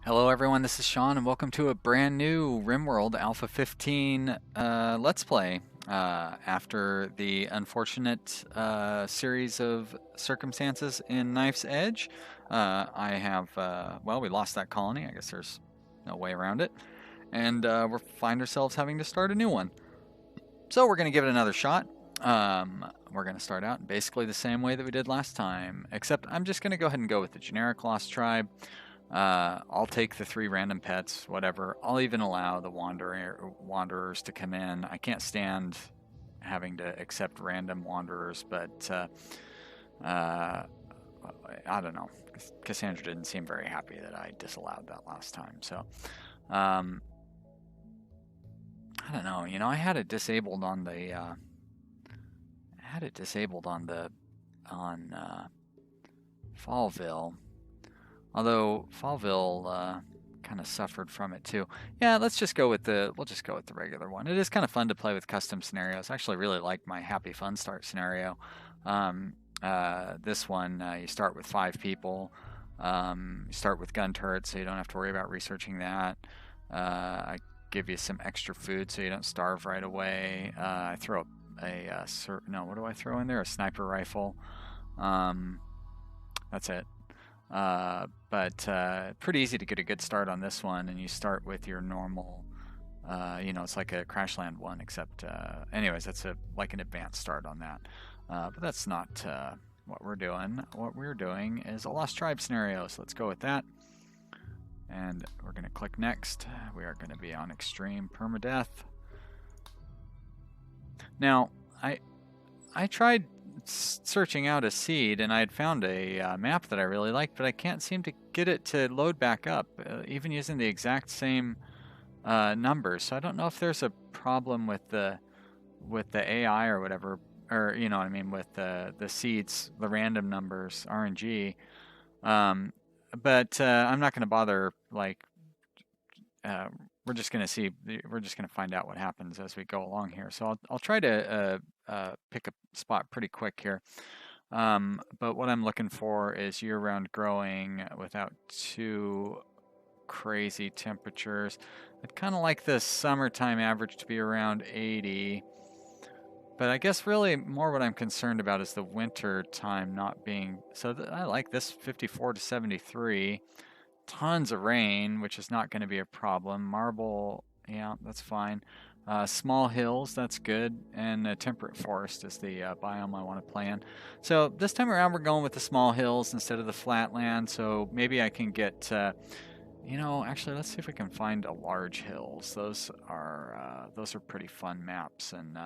Hello everyone, this is Sean and welcome to a brand new Rimworld A15 Let's Play. After the unfortunate series of circumstances in Knife's Edge, I have, well, we lost that colony. I guess there's no way around it. And we find ourselves having to start a new one. So we're going to give it another shot. We're going to start out in basically the same way that we did last time, except I'm just going to go ahead and go with the generic Lost Tribe. I'll take the 3 random pets, whatever. I'll even allow the wanderers to come in. I can't stand having to accept random wanderers, but I don't know. Cassandra didn't seem very happy that I disallowed that last time. So I don't know. You know, I had it disabled on the on Fallville. Although Fallville kind of suffered from it too. Yeah, we'll just go with the regular one. It is kind of fun to play with custom scenarios. I actually really like my Happy Fun Start scenario. This one, you start with 5 people. You start with gun turrets, so you don't have to worry about researching that. I give you some extra food so you don't starve right away. I throw what do I throw in there? A sniper rifle. That's it. But pretty easy to get a good start on this one, and you start with your normal, it's like a Crashland one, except, anyways, that's like an advanced start on that. But that's not what we're doing. What we're doing is a Lost Tribe scenario, so let's go with that. And we're going to click next. We are going to be on Extreme Permadeath. Now, I tried searching out a seed, and I had found a map that I really liked, but I can't seem to get it to load back up, even using the exact same numbers. So I don't know if there's a problem with the AI or whatever, or you know what I mean, with the seeds, the random numbers, RNG. But I'm not going to bother. We're just going to see. We're just going to find out what happens as we go along here. So I'll try to pick a spot pretty quick here. But what I'm looking for is year-round growing without too crazy temperatures. I'd kind of like the summertime average to be around 80. But I guess really more what I'm concerned about is the winter time not being. So I like this 54 to 73. Tons of rain, which is not going to be a problem. Marble, yeah, that's fine. Small hills, that's good. And temperate forest is the biome I want to play in. So this time around, we're going with the small hills instead of the flatland. So maybe I can get, actually, let's see if we can find a large hills. Those are pretty fun maps, and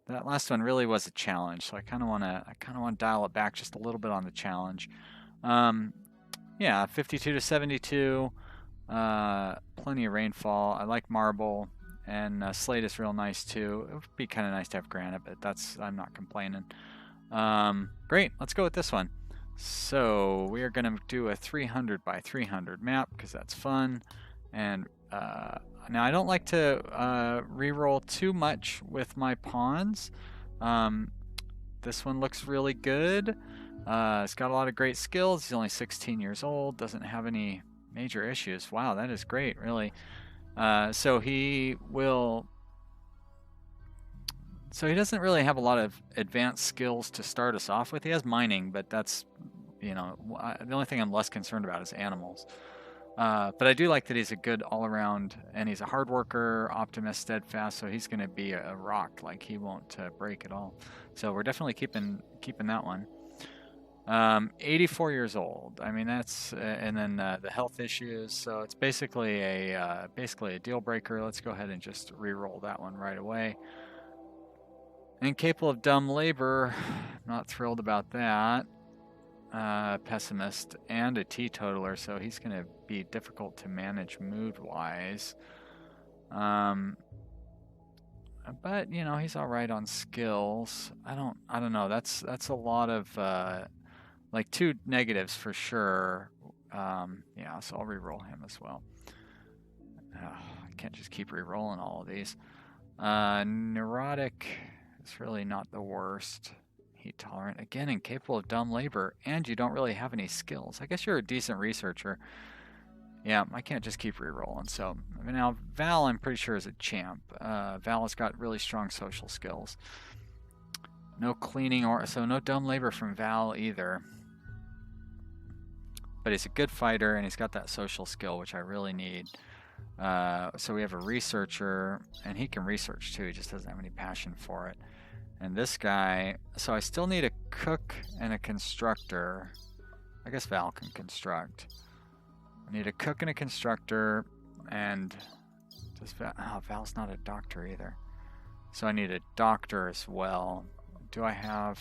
that last one really was a challenge. So I kind of want to dial it back just a little bit on the challenge. Yeah, 52 to 72. Plenty of rainfall. I like marble, and slate is real nice too. It would be kind of nice to have granite, but I'm not complaining. Great, let's go with this one. So we are going to do a 300 by 300 map because that's fun. And now I don't like to re-roll too much with my pawns. This one looks really good. He's got a lot of great skills. He's only 16 years old, doesn't have any major issues. Wow, that is great, really. So he doesn't really have a lot of advanced skills to start us off with. He has mining, but that's, the only thing I'm less concerned about is animals. But I do like that he's a good all-around, and he's a hard worker, optimist, steadfast, so he's going to be a rock. Like, he won't break at all. So we're definitely keeping that one. 84 years old. I mean, that's and then the health issues. So it's basically a deal breaker. Let's go ahead and just re-roll that one right away. Incapable of dumb labor. Not thrilled about that. Pessimist and a teetotaler, so he's going to be difficult to manage mood-wise. But he's all right on skills. I don't know. That's a lot of like 2 negatives for sure. Yeah, so I'll re-roll him as well. I can't just keep re-rolling all of these. Neurotic is really not the worst. Heat tolerant, again, incapable of dumb labor, and you don't really have any skills. I guess you're a decent researcher. Yeah, I can't just keep re-rolling. So now Val, I'm pretty sure, is a champ. Val has got really strong social skills. No cleaning so no dumb labor from Val either. But he's a good fighter and he's got that social skill, which I really need. So we have a researcher, and he can research too. He just doesn't have any passion for it. And this guy, so I still need a cook and a constructor. I guess Val can construct. I need a cook and a constructor, and does Val's not a doctor either. So I need a doctor as well. Do I have...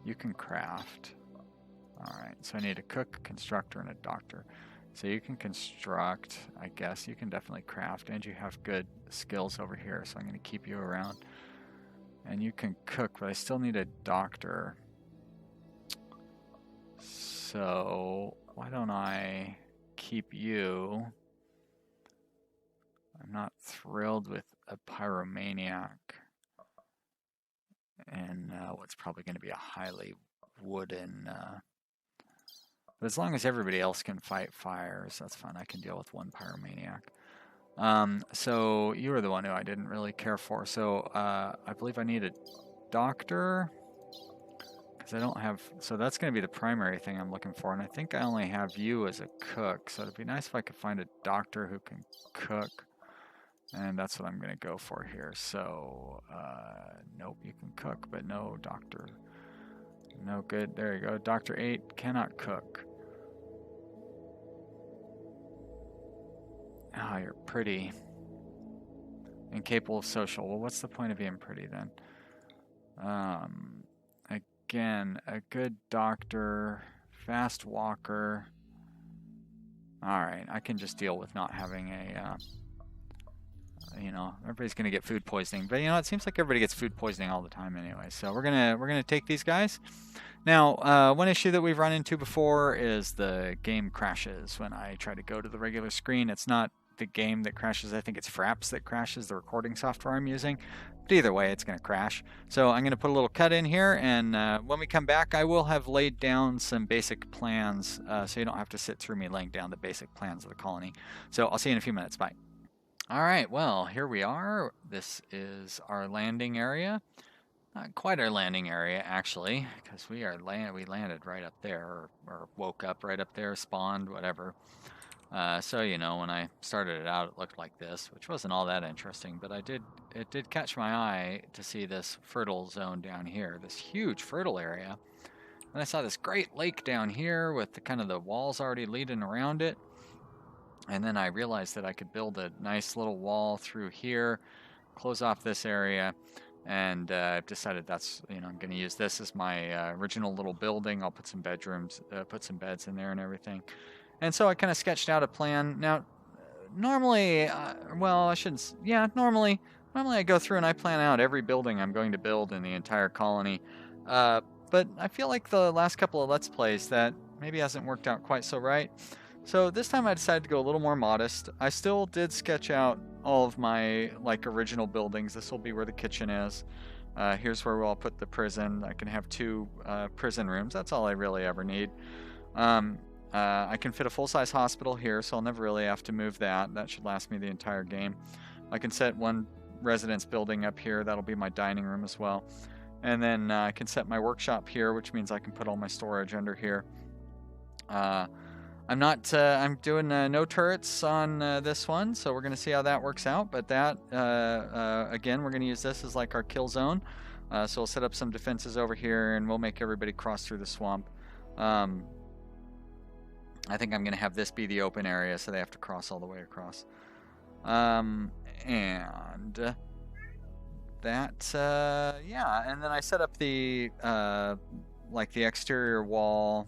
You can craft. Alright, so I need a cook, constructor, and a doctor. So you can construct, I guess. You can definitely craft, and you have good skills over here, so I'm going to keep you around. And you can cook, but I still need a doctor. So why don't I keep you? I'm not thrilled with a pyromaniac and what's probably going to be a highly wooden... but as long as everybody else can fight fires, that's fine. I can deal with one pyromaniac. So you were the one who I didn't really care for. So I believe I need a doctor. Because I don't have... So that's going to be the primary thing I'm looking for. And I think I only have you as a cook. So it'd be nice if I could find a doctor who can cook. And that's what I'm going to go for here. So, nope, you can cook, but no doctor. No good. There you go. Dr. 8 cannot cook. Ah, you're pretty. Incapable of social. Well, what's the point of being pretty then? Again, a good doctor, fast walker. Alright, I can just deal with not having a... you know, everybody's gonna get food poisoning, but you know, it seems like everybody gets food poisoning all the time anyway. So we're gonna take these guys. Now, one issue that we've run into before is the game crashes when I try to go to the regular screen. It's not the game that crashes. I think it's Fraps that crashes, the recording software I'm using. But either way, it's gonna crash. So I'm gonna put a little cut in here, and when we come back, I will have laid down some basic plans, so you don't have to sit through me laying down the basic plans of the colony. So I'll see you in a few minutes. Bye. Alright, well, here we are. This is our landing area. Not quite our landing area, actually, because we landed right up there, or woke up right up there, spawned, whatever. So, you know, when I started it out, it looked like this, which wasn't all that interesting, but it did catch my eye to see this fertile zone down here, this huge fertile area. And I saw this great lake down here with the kind of the walls already leading around it. And then I realized that I could build a nice little wall through here, close off this area, and I've decided that's, you know, I'm going to use this as my original little building. I'll put some bedrooms, put some beds in there and everything. And so I kind of sketched out a plan. Now, normally, well, I shouldn't, yeah, normally I go through and I plan out every building I'm going to build in the entire colony. But I feel like the last couple of Let's Plays that maybe hasn't worked out quite so right. So this time I decided to go a little more modest. I still did sketch out all of my original buildings. This will be where the kitchen is. Here's where I'll put the prison. I can have 2 prison rooms. That's all I really ever need. I can fit a full-size hospital here, so I'll never really have to move that. That should last me the entire game. I can set 1 residence building up here. That'll be my dining room as well. And then I can set my workshop here, which means I can put all my storage under here. I'm doing no turrets on this one, so we're going to see how that works out. But that, again, we're going to use this as like our kill zone. So we'll set up some defenses over here, and we'll make everybody cross through the swamp. I think I'm going to have this be the open area, so they have to cross all the way across. And that, yeah, and then I set up the, the exterior wall,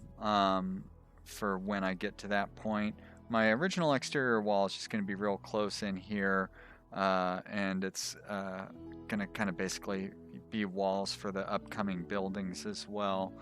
for when I get to that point. My original exterior wall is just going to be real close in here, and it's going to kind of basically be walls for the upcoming buildings as well.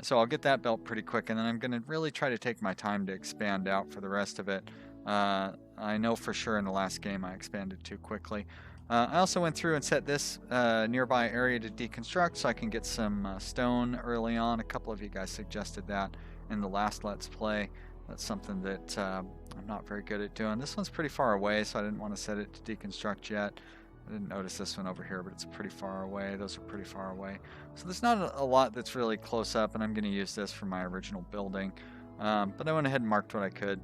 So I'll get that built pretty quick, and then I'm going to really try to take my time to expand out for the rest of it. I know for sure in the last game I expanded too quickly. I also went through and set this nearby area to deconstruct so I can get some stone early on. A couple of you guys suggested that in the last Let's Play, That's something that I'm not very good at doing. This one's pretty far away, so I didn't want to set it to deconstruct yet. I didn't notice this one over here, but it's pretty far away. Those are pretty far away. So there's not a lot that's really close up, and I'm going to use this for my original building. But I went ahead and marked what I could.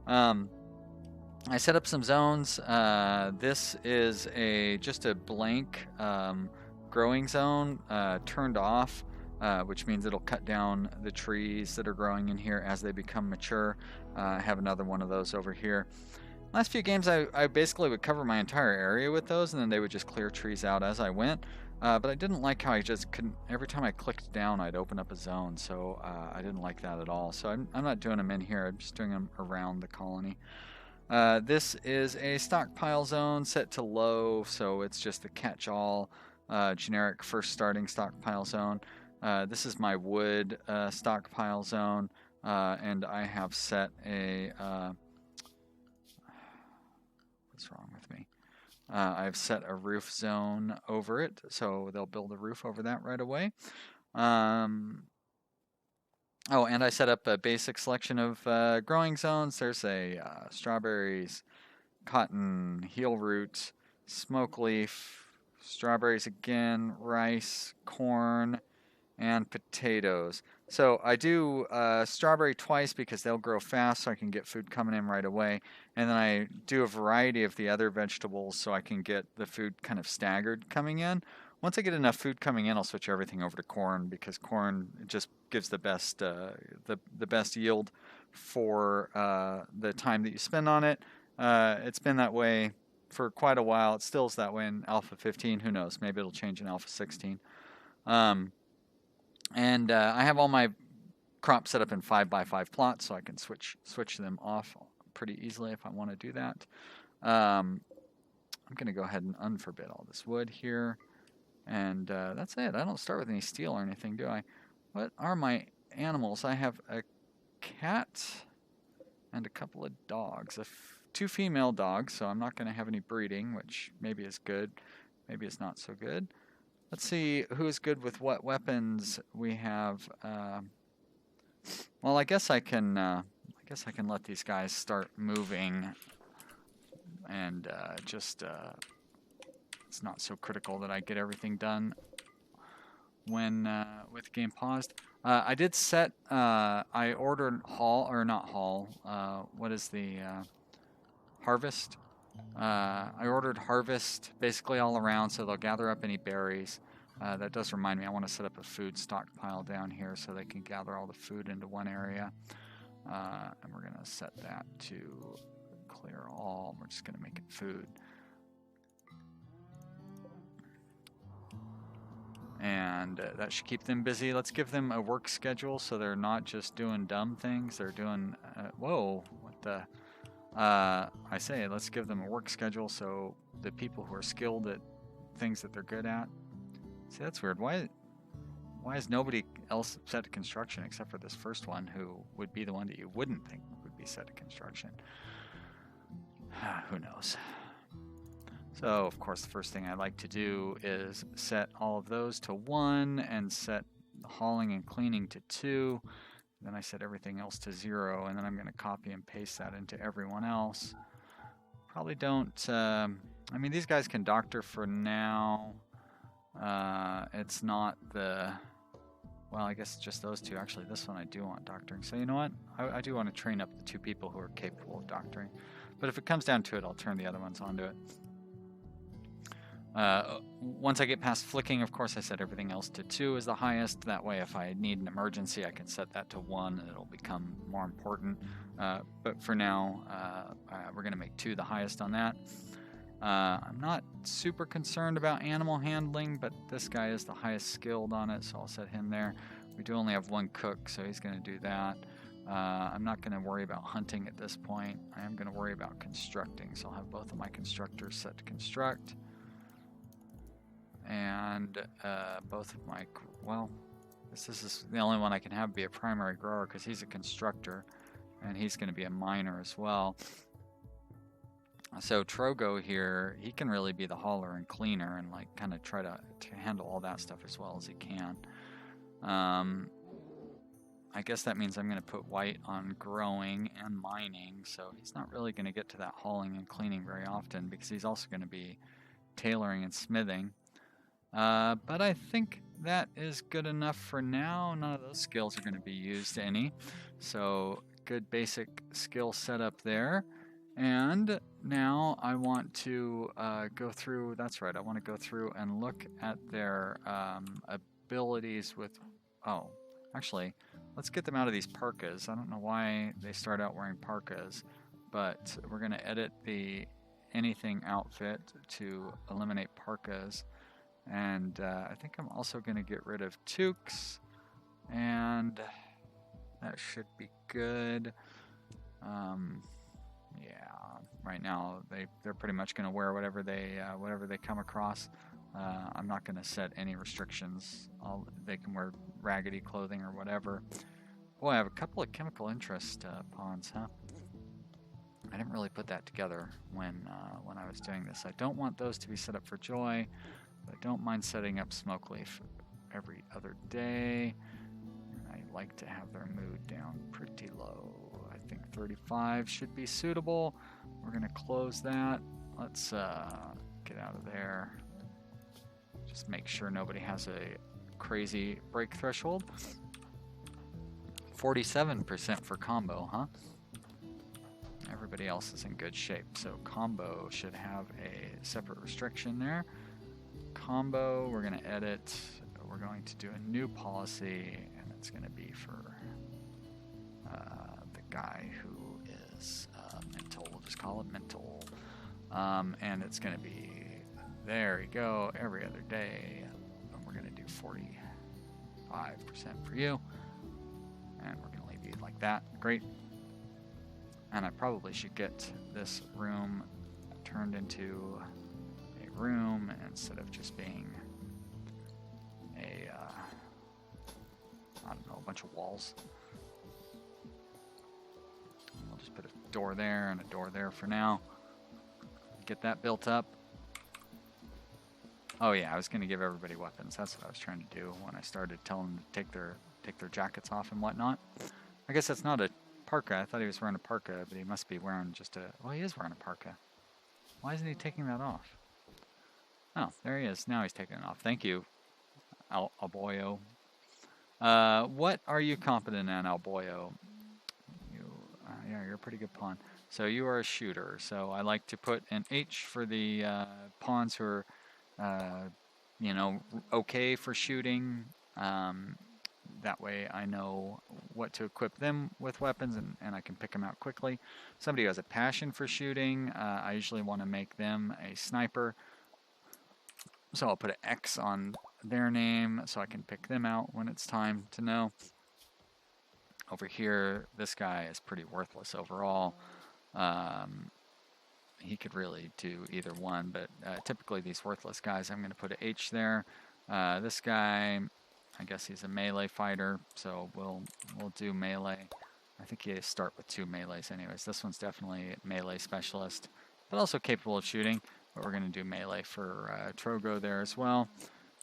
I set up some zones. This is just a blank growing zone turned off, which means it'll cut down the trees that are growing in here as they become mature. I have another one of those over here. Last few games I basically would cover my entire area with those, and then they would just clear trees out as I went. But I didn't like how I just couldn't, every time I clicked down I'd open up a zone, so I didn't like that at all. So I'm not doing them in here, I'm just doing them around the colony. This is a stockpile zone set to low, so it's just a catch-all generic first starting stockpile zone. This is my wood stockpile zone, and I have set a what's wrong with me? I've set a roof zone over it, so they'll build a roof over that right away. Oh, and I set up a basic selection of growing zones. There's strawberries, cotton, heel root, smoke leaf, strawberries again, rice, corn, and potatoes. So I do strawberry twice because they'll grow fast, so I can get food coming in right away. And then I do a variety of the other vegetables so I can get the food kind of staggered coming in. Once I get enough food coming in, I'll switch everything over to corn because corn just gives the best the best yield for the time that you spend on it. It's been that way for quite a while. It still is that way in Alpha 15. Who knows? Maybe it'll change in Alpha 16. And I have all my crops set up in 5x5 plots, so I can switch them off pretty easily if I want to do that. I'm going to go ahead and unforbid all this wood here. And that's it. I don't start with any steel or anything, do I? What are my animals? I have a cat and a couple of dogs. Two female dogs, so I'm not going to have any breeding, which maybe is good. Maybe it's not so good. Let's see who is good with what weapons we have. Well, I guess I can let these guys start moving, and it's not so critical that I get everything done when with game paused. I did set. I ordered what is the harvest? I ordered harvest basically all around, so they'll gather up any berries. That does remind me, I want to set up a food stockpile down here so they can gather all the food into one area. And we're going to set that to clear all. We're just going to make it food. And that should keep them busy. Let's give them a work schedule so they're not just doing dumb things. They're doing, whoa, what the... I say let's give them a work schedule so the people who are skilled at things that they're good at. See, that's weird. Why is nobody else set to construction except for this first one, who would be the one that you wouldn't think would be set to construction? Who knows? So, of course, the first thing I like to do is set all of those to 1 and set the hauling and cleaning to 2. Then I set everything else to 0, and then I'm going to copy and paste that into everyone else. Probably don't... I mean, these guys can doctor for now. It's not the... Well, I guess just those two. Actually, this one I do want doctoring. So you know what? I do want to train up the 2 people who are capable of doctoring. But if it comes down to it, I'll turn the other ones onto it. Once I get past flicking, of course, I set everything else to 2 as the highest. That way, if I need an emergency, I can set that to 1 and it'll become more important. But for now, we're going to make 2 the highest on that. I'm not super concerned about animal handling, but this guy is the highest skilled on it, so I'll set him there. We do only have 1 cook, so he's going to do that. I'm not going to worry about hunting at this point. I am going to worry about constructing, so I'll have both of my constructors set to construct. And both of my, well, this is the only one I can have be a primary grower because he's a constructor, and he's going to be a miner as well. So Trogo here, he can really be the hauler and cleaner and like kind of try to handle all that stuff as well as he can. I guess that means I'm going to put white on growing and mining, so he's not really going to get to that hauling and cleaning very often because he's also going to be tailoring and smithing. But I think that is good enough for now. None of those skills are going to be used any. So good basic skill setup there. And now I want to go through, that's right, I want to go through and look at their abilities with, oh, actually, let's get them out of these parkas. I don't know why they start out wearing parkas, but we're going to edit the anything outfit to eliminate parkas. And I think I'm also going to get rid of toques, and that should be good. Yeah, right now they're pretty much going to wear whatever they come across. I'm not going to set any restrictions. They can wear raggedy clothing or whatever. Boy, I have a couple of chemical interest pawns, huh? I didn't really put that together when I was doing this. I don't want those to be set up for joy. I don't mind setting up smoke leaf every other day. And I like to have their mood down pretty low. I think 35 should be suitable. We're going to close that. Let's get out of there. Just make sure nobody has a crazy break threshold. 47% for combo, huh? Everybody else is in good shape. So combo should have a separate restriction there. Combo, we're going to edit. We're going to do a new policy, and it's going to be for the guy who is mental. We'll just call it mental. And it's going to be, there you go, every other day. And we're going to do 45% for you. And we're going to leave you like that. Great. And I probably should get this room turned into a room instead of just being a, I don't know, a bunch of walls. I'll just put a door there and a door there for now. Get that built up. Oh yeah, I was going to give everybody weapons. That's what I was trying to do when I started telling them to take their jackets off and whatnot. I guess that's not a parka. I thought he was wearing a parka, but he must be wearing just a... Well, he is wearing a parka. Why isn't he taking that off? Oh, there he is. Now he's taking it off. Thank you, Alboyo. What are you competent in, Alboyo? Yeah, you're a pretty good pawn. So you are a shooter. So I like to put an H for the pawns who are, you know, okay for shooting. That way I know what to equip them with weapons, and I can pick them out quickly. Somebody who has a passion for shooting, I usually want to make them a sniper. So I'll put an X on their name so I can pick them out when it's time to know. Over here, this guy is pretty worthless overall. He could really do either one, but typically these worthless guys, I'm going to put an H there. This guy... I guess he's a melee fighter, so we'll do melee. I think he has to start with 2 melees anyways. This one's definitely a melee specialist, but also capable of shooting. But we're going to do melee for Trogo there as well.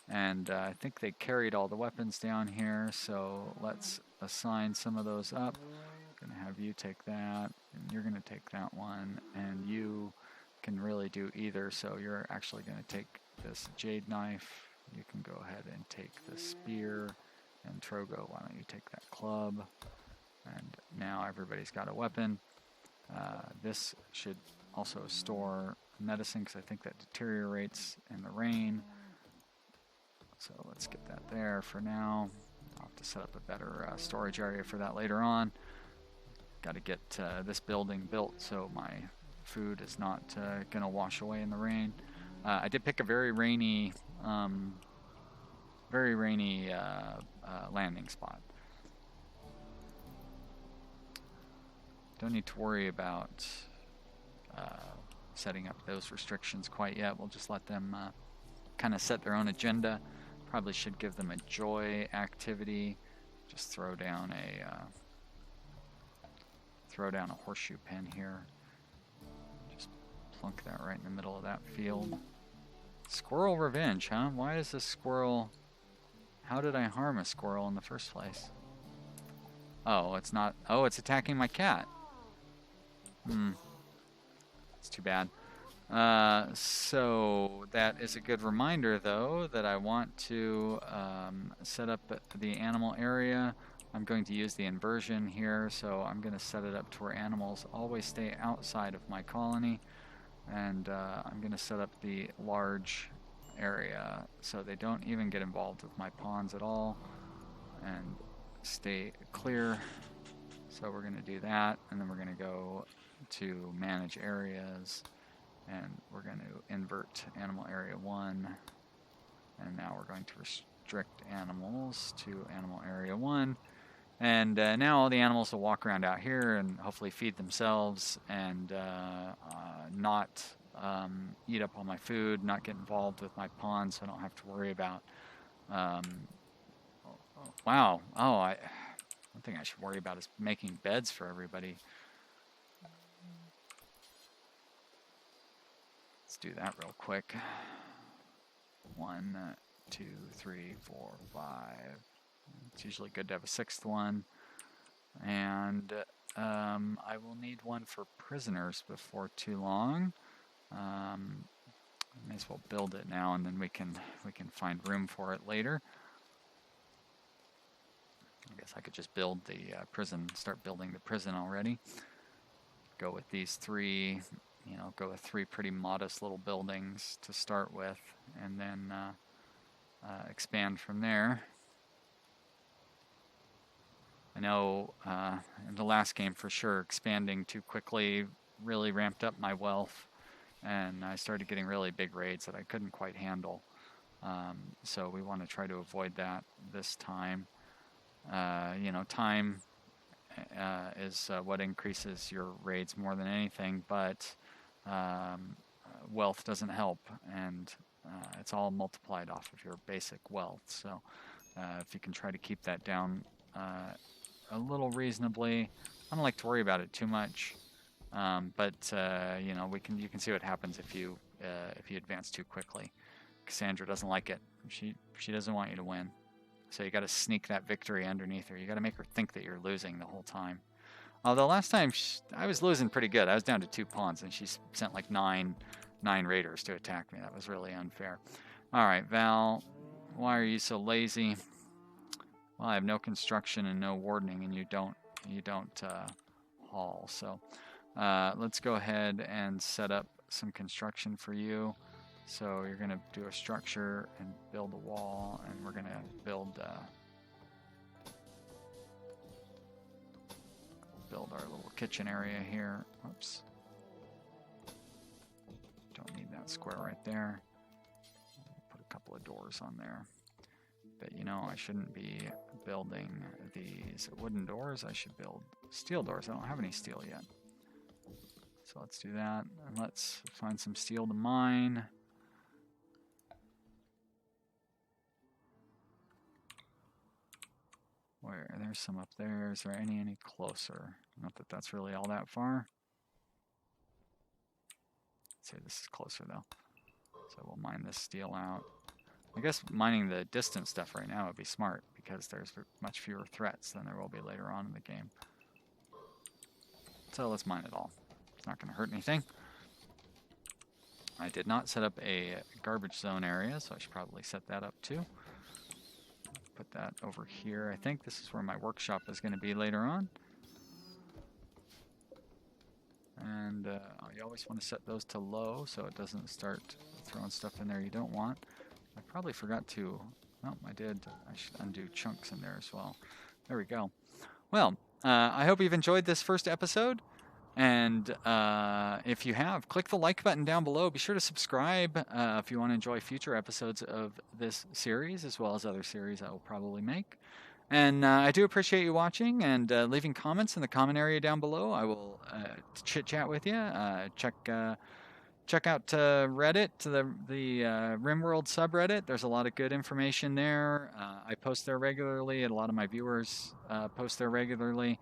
And I think they carried all the weapons down here, so let's assign some of those up. I'm going to have you take that, and you're going to take that one, and you can really do either, so you're actually going to take this jade knife. You can go ahead and take the spear, and Trogo, why don't you take that club? And now everybody's got a weapon. This should also store medicine, because I think that deteriorates in the rain. So let's get that there for now. I'll have to set up a better storage area for that later on. Got to get this building built so my food is not going to wash away in the rain. I did pick a very rainy landing spot. Don't need to worry about setting up those restrictions quite yet. We'll just let them kind of set their own agenda. Probably should give them a joy activity. Just throw down a horseshoe pin here. Just plunk that right in the middle of that field. Squirrel revenge, huh? Why is this squirrel... How did I harm a squirrel in the first place? Oh, it's not. Oh, it's attacking my cat. Hmm. It's too bad. So that is a good reminder, though, that I want to set up the animal area. I'm going to use the inversion here, so I'm going to set it up to where animals always stay outside of my colony. And I'm going to set up the large area so they don't even get involved with my pawns at all and stay clear. So we're going to do that, and then we're going to go to manage areas, and we're going to invert animal area 1, and now we're going to restrict animals to animal area 1. And now all the animals will walk around out here and hopefully feed themselves and not eat up all my food, not get involved with my pawns, so I don't have to worry about. Wow. Oh, one thing I should worry about is making beds for everybody. Let's do that real quick. 1, 2, 3, 4, 5. It's usually good to have a 6th one. And I will need one for prisoners before too long. I may as well build it now, and then we can find room for it later. I guess I could just build the prison, start building the prison already. Go with these 3, go with 3 pretty modest little buildings to start with, and then expand from there. I know in the last game for sure, expanding too quickly really ramped up my wealth, and I started getting really big raids that I couldn't quite handle. So we want to try to avoid that this time. Time is what increases your raids more than anything, but wealth doesn't help, and it's all multiplied off of your basic wealth. So if you can try to keep that down a little reasonably, I don't like to worry about it too much, but you can see what happens if you advance too quickly. Cassandra doesn't like it. She doesn't want you to win. So you got to sneak that victory underneath her. You got to make her think that you're losing the whole time. Although last time I was losing pretty good. I was down to 2 pawns, and she sent like nine raiders to attack me. That was really unfair. All right, Val, why are you so lazy? Well, I have no construction and no wardening, and you don't haul. So let's go ahead and set up some construction for you. So you're going to do a structure and build a wall, and we're going to build our little kitchen area here. Oops. Don't need that square right there. Put a couple of doors on there. But I shouldn't be building these wooden doors. I should build steel doors. I don't have any steel yet. So let's do that. And let's find some steel to mine. There's some up there. Is there any closer? Not that that's really all that far. Let's say this is closer though. So we'll mine this steel out. I guess mining the distant stuff right now would be smart because there's much fewer threats than there will be later on in the game. So let's mine it all. It's not going to hurt anything. I did not set up a garbage zone area, so I should probably set that up too. Put that over here. I think this is where my workshop is going to be later on. And you always want to set those to low so it doesn't start throwing stuff in there you don't want. I probably forgot to, oh, I did. I should undo chunks in there as well. There we go. Well, I hope you've enjoyed this first episode. And if you have, click the like button down below. Be sure to subscribe if you want to enjoy future episodes of this series, as well as other series I will probably make. And I do appreciate you watching and leaving comments in the comment area down below. I will chit-chat with you. Check out Reddit, the Rimworld subreddit. There's a lot of good information there. I post there regularly, and a lot of my viewers post there regularly.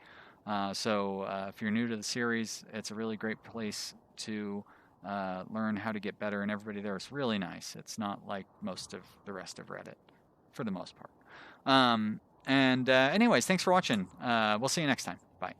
So if you're new to the series, it's a really great place to learn how to get better, and everybody there is really nice. It's not like most of the rest of Reddit, for the most part. And anyways, thanks for watching. We'll see you next time. Bye.